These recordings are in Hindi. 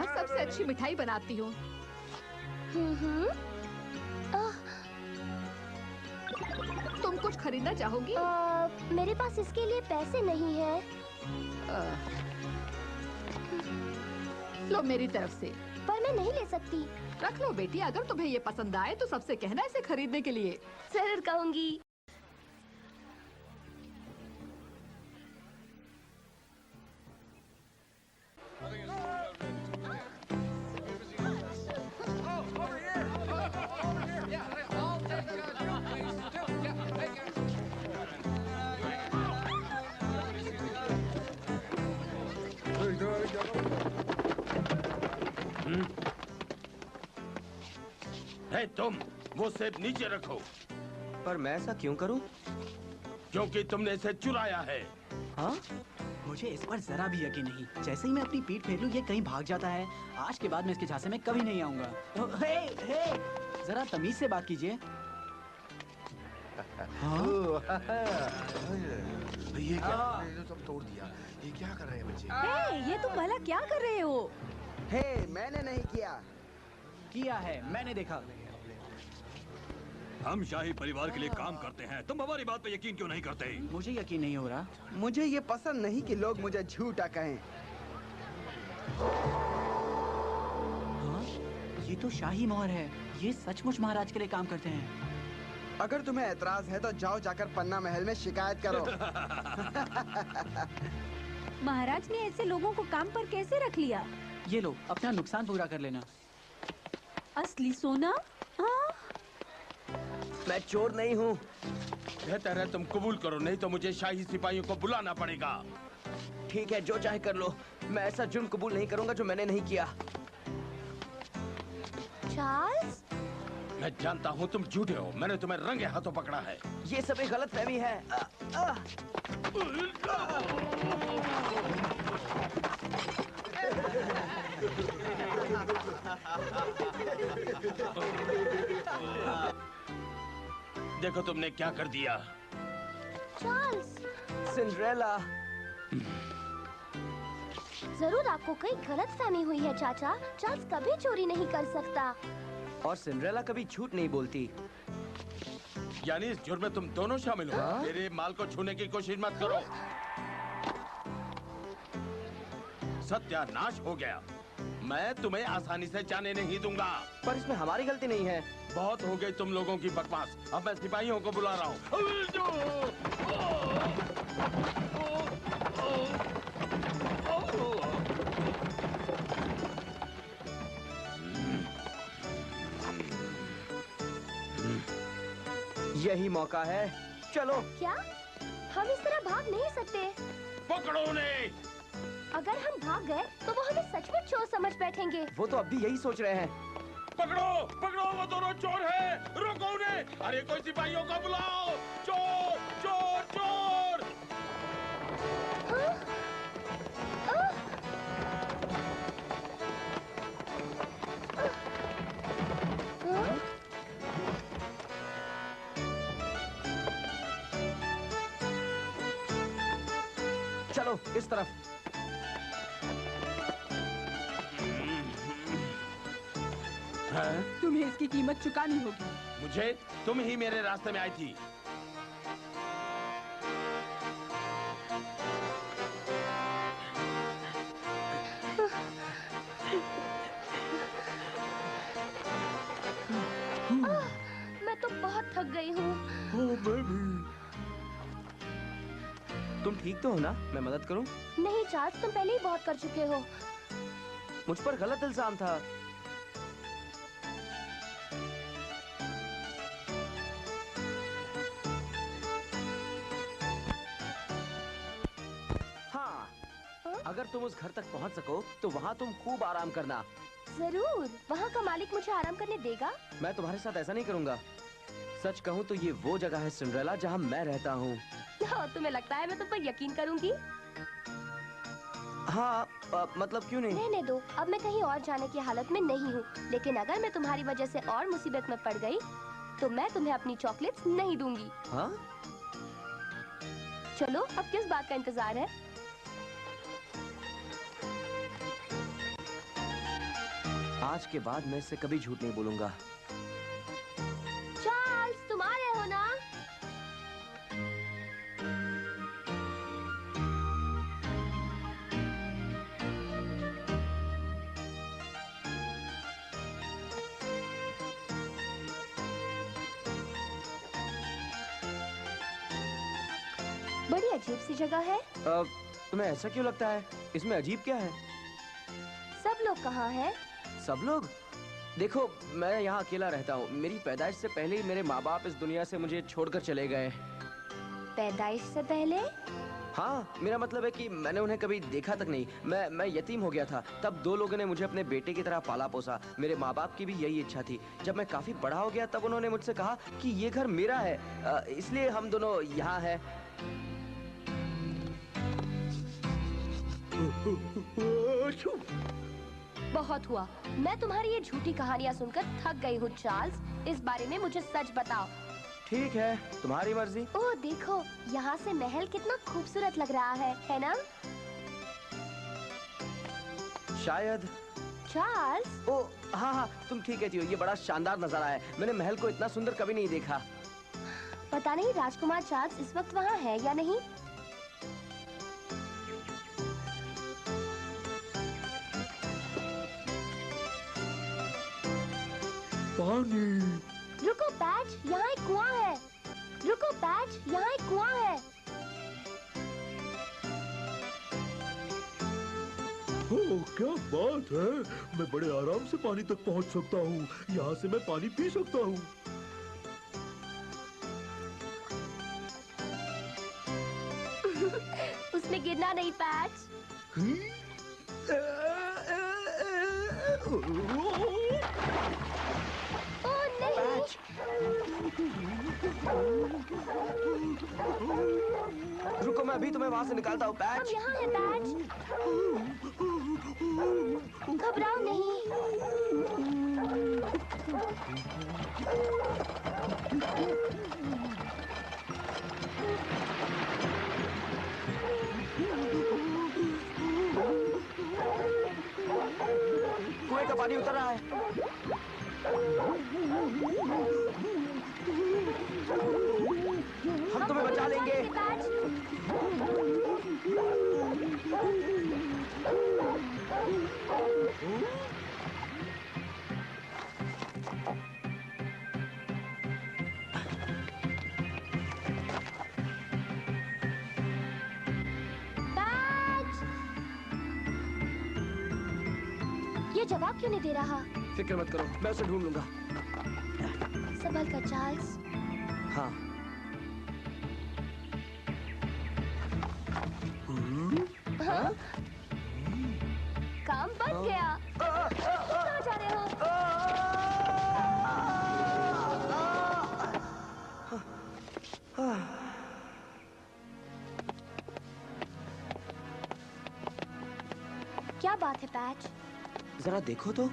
यहाँ सबसे अच्छी मिठाई बनाती हूँ। तुम कुछ खरीदना चाहोगी? मेरे पास इसके लिए पैसे नहीं है। लो मेरी तरफ से। पर मैं नहीं ले सकती। रख लो बेटी, अगर तुम्हें ये पसंद आए तो सबसे कहना इसे खरीदने के लिए। जरूर कहूँगी। है तुम, वो सेब नीचे रखो। पर मैं ऐसा क्यों करूं? क्योंकि तुमने इसे चुराया है। हाँ? मुझे इस पर जरा भी यकीन नहीं। जैसे ही मैं अपनी पीठ फेर लूं, ये कहीं भाग जाता है। आज के बाद मैं इसके झांसे में कभी नहीं आऊंगा। हे, हे, जरा तमीज से बात कीजिए। हाँ? ये क्या? ये तो तोड़ दिया। ये क्या कर रहे हैं बच्चे? ये तुम भला क्या कर रहे हो? हे, मैंने नहीं किया। किया है, मैंने देखा। हम शाही परिवार के लिए काम करते हैं, तुम हमारी बात पे यकीन क्यों नहीं करते? मुझे यकीन नहीं हो रहा। मुझे ये पसंद नहीं कि लोग मुझे झूठा कहें। हाँ? ये तो शाही मोहर है। ये सचमुच महाराज के लिए काम करते हैं। अगर तुम्हें एतराज है तो जाओ जाकर पन्ना महल में शिकायत करो। महाराज ने ऐसे लोगों को काम पर कैसे रख लिया? ये लो, अपना नुकसान पूरा कर लेना। असली सोना? हाँ? मैं चोर नहीं हूँ। बेहतर है तुम कबूल करो, नहीं तो मुझे शाही सिपाहियों को बुलाना पड़ेगा। ठीक है, जो चाहे कर लो। मैं ऐसा जुर्म कबूल नहीं करूंगा जो मैंने नहीं किया। चार्ल्स? मैं जानता हूँ तुम झूठे हो। मैंने तुम्हें रंगे हाथों पकड़ा है। ये सब एक गलतफहमी है। देखो तुमने क्या कर दिया। Charles, Cinderella. जरूर आपको कई गलतफहमी हुई है चाचा। चार्ल्स कभी चोरी नहीं कर सकता। और सिंड्रेला कभी झूठ नहीं बोलती। यानी इस जुर्म में तुम दोनों शामिल हो। मेरे माल को छूने की कोशिश मत करो। सत्यानाश हो गया। मैं तुम्हें आसानी से जाने नहीं दूंगा। पर इसमें हमारी गलती नहीं है। बहुत हो गई तुम लोगों की बकवास। अब मैं सिपाहियों को बुला रहा हूँ। यही मौका है, चलो। क्या? हम इस तरह भाग नहीं सकते। पकड़ो उन्हें। अगर हम भाग गए तो वो हमें सचमुच चोर समझ बैठेंगे। वो तो अब भी यही सोच रहे हैं। पकड़ो, पकड़ो, वो दोनों चोर हैं। रोको उन्हें। अरे कोई सिपाहियों को बुलाओ। चोर, चोर, चोर। हाँ? चलो इस तरफ। तुम्हें इसकी कीमत चुकानी होगी। मुझे? तुम ही मेरे रास्ते में आई थी। मैं तो बहुत थक गई हूँ। तुम ठीक तो हो ना? मैं मदद करूं? नहीं चार्ल्स, तुम पहले ही बहुत कर चुके हो। मुझ पर गलत इल्जाम था। हाँ, अगर तुम उस घर तक पहुंच सको तो वहाँ तुम खूब आराम करना। जरूर। वहाँ का मालिक मुझे आराम करने देगा? मैं तुम्हारे साथ ऐसा नहीं करूंगा। सच कहूँ तो ये वो जगह है सिंड्रेला जहाँ मैं रहता हूँ। तुम्हें लगता है मैं तुम पर यकीन करूंगी? हाँ, मतलब क्यों नहीं? रहने दो, अब मैं कहीं और जाने की हालत में नहीं हूँ। लेकिन अगर मैं तुम्हारी वजह से और मुसीबत में पड़ गई तो मैं तुम्हें अपनी चॉकलेट्स नहीं दूंगी। हाँ? चलो, अब किस बात का इंतजार है? आज के बाद मैं इससे कभी झूठ नहीं बोलूंगा। चार्ल्स, तुम आ रहे हो ना? बड़ी अजीब सी जगह है। तुम्हें ऐसा क्यों लगता है? इसमें अजीब क्या है? सब लोग कहाँ हैं? सब लोग? देखो, मैं यहाँ अकेला रहता हूँ। मेरी पैदाइश से पहले ही मेरे माँ बाप इस दुनिया से मुझे छोड़कर चले गए। पैदाइश से पहले? हाँ, मेरा मतलब है कि मैंने उन्हें कभी देखा तक नहीं। मैं यतीम हो गया था। तब 2 लोगों ने मुझे अपने बेटे की तरह पाला पोसा। मेरे माँ बाप की भी यही इच्छा थी। जब मैं काफी बड़ा हो गया तब उन्होंने मुझसे कहा कि ये घर मेरा है, इसलिए हम दोनों यहाँ हैं। बहुत हुआ। मैं तुम्हारी ये झूठी कहानियाँ सुनकर थक गई हूँ चार्ल्स। इस बारे में मुझे सच बताओ। ठीक है, तुम्हारी मर्जी। ओह देखो, यहाँ से महल कितना खूबसूरत लग रहा है ना? शायद। चार्ल्स? ओह हाँ, तुम ठीक कहती हो। ये बड़ा शानदार नजारा है। मैंने महल को इतना सुंदर कभी नहीं देखा। पता नहीं राजकुमार चार्ल्स इस वक्त वहाँ है या नहीं। पानी। रुको पैच, यहाँ एक कुआं है। रुको पैच, यहाँ एक कुआं है। ओह, क्या बात है! मैं बड़े आराम से पानी तक पहुंच सकता हूँ। यहाँ से मैं पानी पी सकता हूँ। उसमें गिरना नहीं पैच। ओह नहीं। रुको, मैं अभी तुम्हें वहाँ से निकालता हूँ। हम पैच। यहाँ हैं पैच। घबराओ नहीं। कुएं का पानी उतर रहा है। हम तुम्हें बचा लेंगे। ये जवाब क्यों नहीं दे रहा? फिक्र मत करो, मैं उसे ढूंढ लूंगा। संभल कर चार्ल्स। हाँ। हाँ? काम बन गया। कहाँ जा रहे हो? क्या बात है पैच? जरा देखो तो।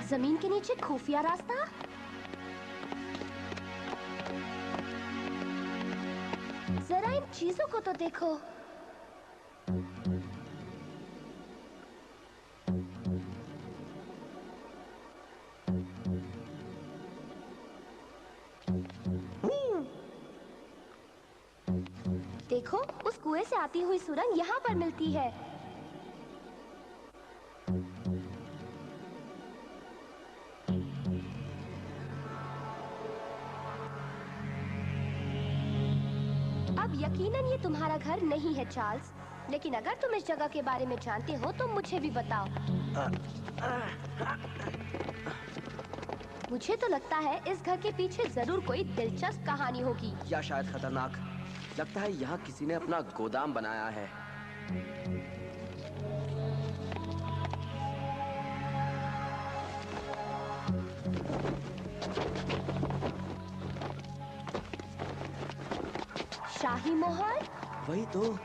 जमीन के नीचे खुफिया रास्ता? जरा इन चीजों को तो देखो। देखो, उस कुएं से आती हुई सुरंग यहाँ पर मिलती है। अब यकीनन ये तुम्हारा घर नहीं है चार्ल्स, लेकिन अगर तुम इस जगह के बारे में जानते हो तो मुझे भी बताओ। मुझे तो लगता है इस घर के पीछे जरूर कोई दिलचस्प कहानी होगी। या शायद खतरनाक। लगता है यहाँ किसी ने अपना गोदाम बनाया है। शाही मोहर? वही तो।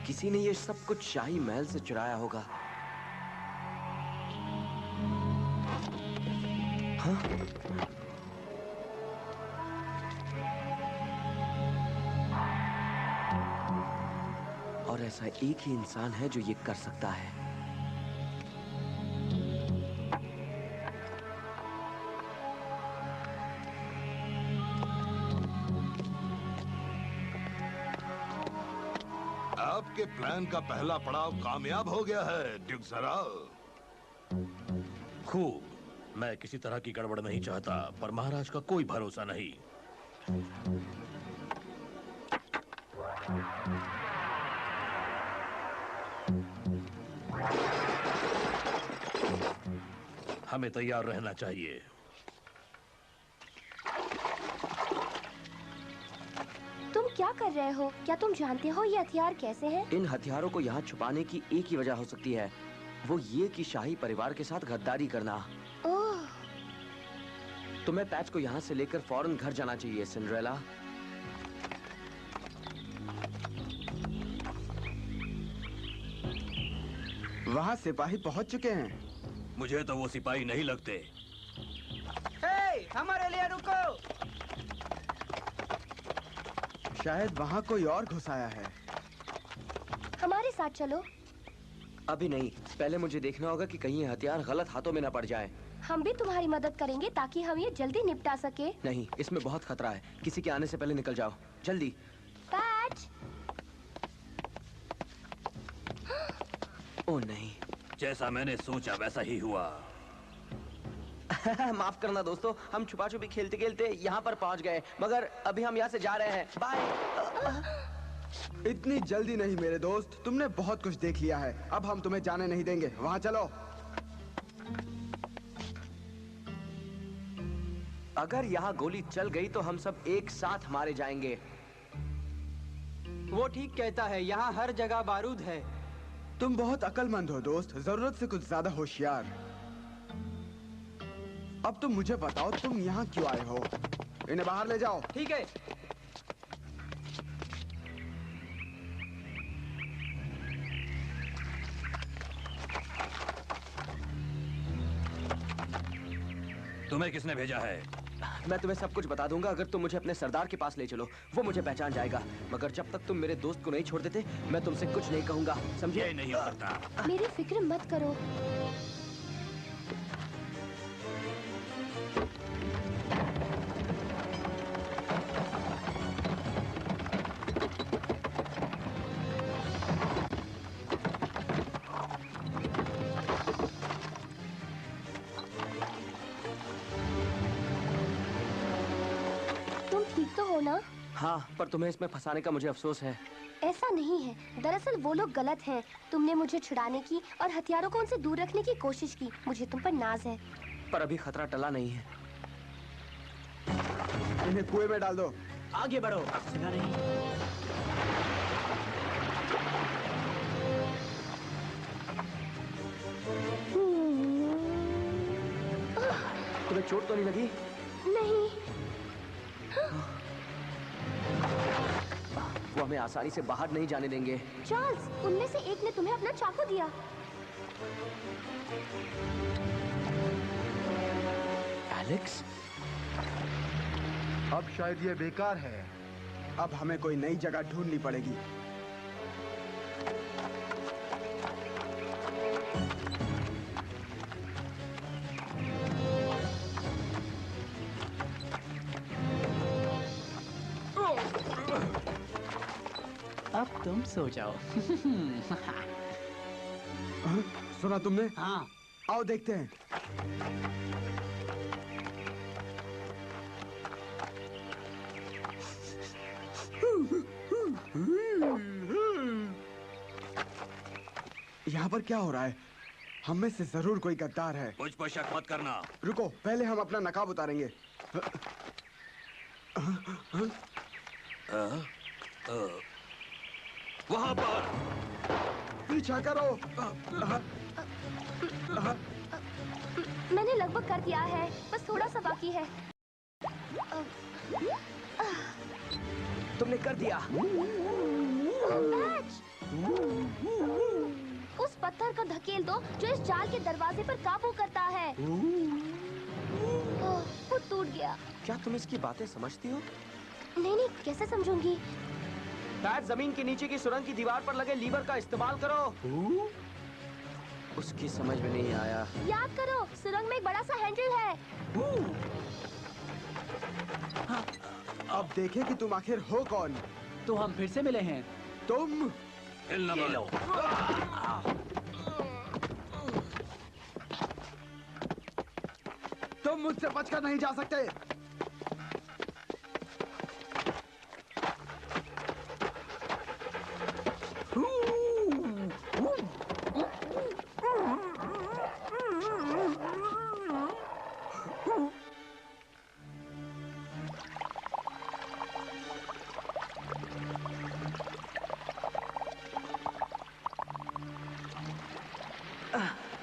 किसी ने ये सब कुछ शाही महल से चुराया होगा। हाँ? और ऐसा एक ही इंसान है जो ये कर सकता है। आपके प्लान का पहला पड़ाव कामयाब हो गया है ड्यूक जरा। खूब। मैं किसी तरह की गड़बड़ नहीं चाहता, पर महाराज का कोई भरोसा नहीं। हमें तैयार रहना चाहिए। तुम क्या कर रहे हो? क्या तुम जानते हो ये हथियार कैसे हैं? इन हथियारों को यहाँ छुपाने की एक ही वजह हो सकती है, वो ये कि शाही परिवार के साथ गद्दारी करना। ओह, तुम्हें पैच को यहाँ से लेकर फौरन घर जाना चाहिए सिंड्रेला। वहाँ सिपाही पहुँच चुके हैं। मुझे तो वो सिपाही नहीं लगते। हे, हमारे लिए रुको। शायद वहाँ कोई और घुस आया है। हमारे साथ चलो। अभी नहीं, पहले मुझे देखना होगा कि कहीं ये हथियार गलत हाथों में न पड़ जाए। हम भी तुम्हारी मदद करेंगे ताकि हम ये जल्दी निपटा सके। नहीं, इसमें बहुत खतरा है। किसी के आने से पहले निकल जाओ, जल्दी। पैच। ओह नहीं। जैसा मैंने सोचा वैसा ही हुआ। माफ करना दोस्तों, हम छुपा छुपी खेलते खेलते यहाँ पर पहुँच गए, मगर अभी हम यहाँ से जा रहे हैं। बाय। इतनी जल्दी नहीं मेरे दोस्त, तुमने बहुत कुछ देख लिया है। अब हम तुम्हें जाने नहीं देंगे। वहाँ चलो। अगर यहाँ गोली चल गई तो हम सब एक साथ मारे जाएंगे। वो ठीक कहता है, यहाँ हर जगह बारूद है। तुम बहुत अक्लमंद हो दोस्त, जरूरत से कुछ ज्यादा होशियार। अब तुम मुझे बताओ, तुम यहाँ क्यों आए हो? इन्हें बाहर ले जाओ। ठीक है। तुम्हें किसने भेजा है? मैं तुम्हें सब कुछ बता दूंगा अगर तुम मुझे अपने सरदार के पास ले चलो। वो मुझे पहचान जाएगा, मगर जब तक तुम मेरे दोस्त को नहीं छोड़ देते मैं तुमसे कुछ नहीं कहूंगा, समझे? ये नहीं हो सकता। मेरी फिक्र मत करो। हाँ, पर तुम्हें इसमें फंसाने का मुझे अफसोस है। ऐसा नहीं है, दरअसल वो लोग गलत हैं। तुमने मुझे छुड़ाने की और हथियारों को उनसे दूर रखने की कोशिश की। मुझे तुम पर नाज है। पर अभी खतरा टला नहीं है। इन्हें कुएं में डाल दो। आगे बढ़ो। सुना नहीं। तुम्हें चोट तो नहीं लगी? नहीं। वो हमें आसानी से बाहर नहीं जाने देंगे। चार्ल्स, उनमें से एक ने तुम्हें अपना चाकू दिया। एलेक्स? अब शायद ये बेकार है। अब हमें कोई नई जगह ढूंढनी पड़ेगी। अब तुम सो जाओ। सुना तुमने? हाँ। आओ देखते हैं। यहाँ पर क्या हो रहा है? हम में से जरूर कोई गद्दार है। मुझ पर शक मत करना। रुको, पहले हम अपना नकाब उतारेंगे। वहाँ पर पीछा करो। मैंने लगभग कर दिया है, बस थोड़ा सा बाकी है। तुमने कर दिया। उस पत्थर को धकेल दो जो इस जाल के दरवाजे पर काबू करता है। वो टूट गया। क्या तुम इसकी बातें समझती हो? नहीं, कैसे समझूंगी? पैट जमीन के नीचे की सुरंग की दीवार पर लगे लीवर का इस्तेमाल करो। उसकी समझ में नहीं आया। याद करो, सुरंग में एक बड़ा सा हैंडल है। अब देखें कि तुम आखिर हो कौन। तो हम फिर से मिले हैं। तुम ये लो। तुम मुझसे बचकर नहीं जा सकते।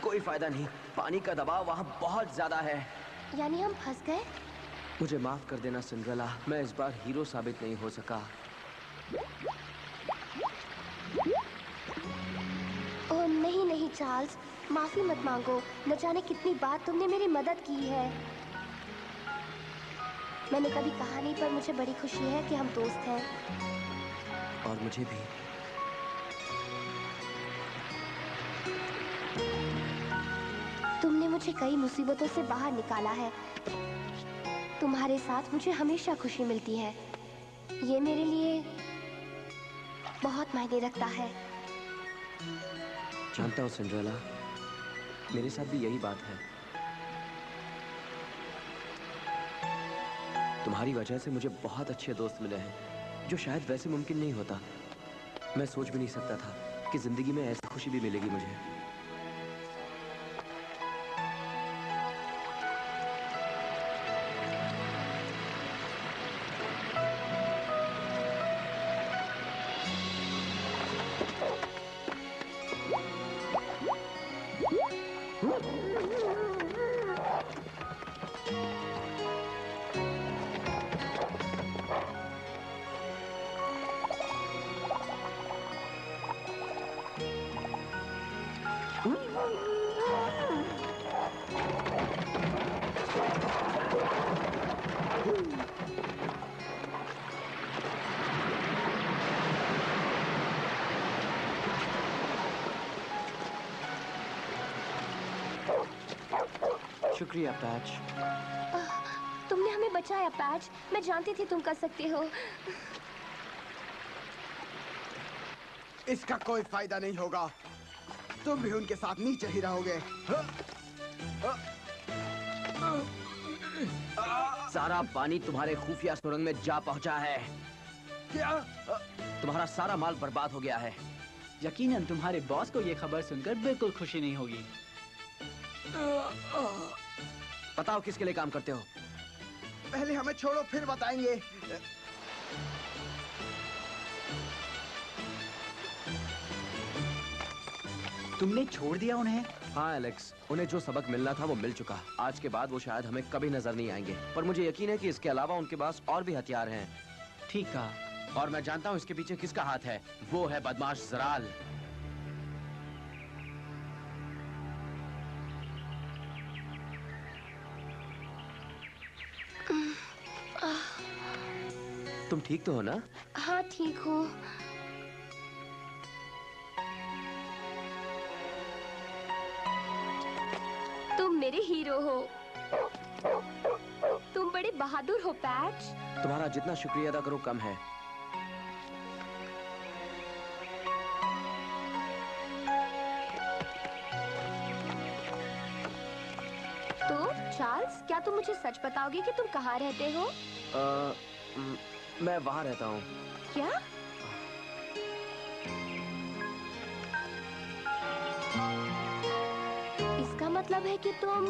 कोई फायदा नहीं, पानी का दबाव वहाँ बहुत ज्यादा है। यानी हम फंस गए? मुझे माफ कर देना सिंड्रेला, मैं इस बार हीरो साबित नहीं हो सका। ओह नहीं नहीं चार्ल्स, माफी मत मांगो। न जाने कितनी बार तुमने मेरी मदद की है। मैंने कभी कहा नहीं, पर मुझे बड़ी खुशी है कि हम दोस्त हैं। और मुझे भी। तुमने मुझे कई मुसीबतों से बाहर निकाला है। तुम्हारे साथ मुझे हमेशा खुशी मिलती है। ये मेरे लिए बहुत मायने रखता है। जानता हूँ सिंड्रेला, मेरे साथ भी यही बात है। तुम्हारी वजह से मुझे बहुत अच्छे दोस्त मिले हैं, जो शायद वैसे मुमकिन नहीं होता। मैं सोच भी नहीं सकता था कि जिंदगी में ऐसी खुशी भी मिलेगी मुझे। शुक्रिया पैच। तुमने हमें बचाया पैच। मैं जानती थी तुम कर सकते हो। इसका कोई फायदा नहीं होगा। तुम भी उनके साथ नीचे ही रहोगे। सारा पानी तुम्हारे खुफिया सुरंग में जा पहुंचा है। क्या? तुम्हारा सारा माल बर्बाद हो गया है। यकीनन तुम्हारे बॉस को ये खबर सुनकर बिल्कुल खुशी नहीं होगी। बताओ किसके लिए काम करते हो? पहले हमें छोड़ो, फिर बताएंगे। तुमने छोड़ दिया उन्हें? हाँ एलेक्स, उन्हें जो सबक मिलना था वो मिल चुका। आज के बाद वो शायद हमें कभी नजर नहीं आएंगे, पर मुझे यकीन है कि इसके अलावा उनके पास और भी हथियार हैं। ठीक कहा। और मैं जानता हूँ इसके पीछे किसका हाथ है। वो है बदमाश जराल। तुम ठीक तो हो ना? हाँ ठीक हूँ। तुम मेरे हीरो हो। तुम बड़े बहादुर हो पैच। तुम्हारा जितना शुक्रिया अदा करो कम है। तो चार्ल्स, क्या तुम मुझे सच बताओगे कि तुम कहाँ रहते हो? मैं वहाँ रहता हूँ। क्या? इसका मतलब है कि तुम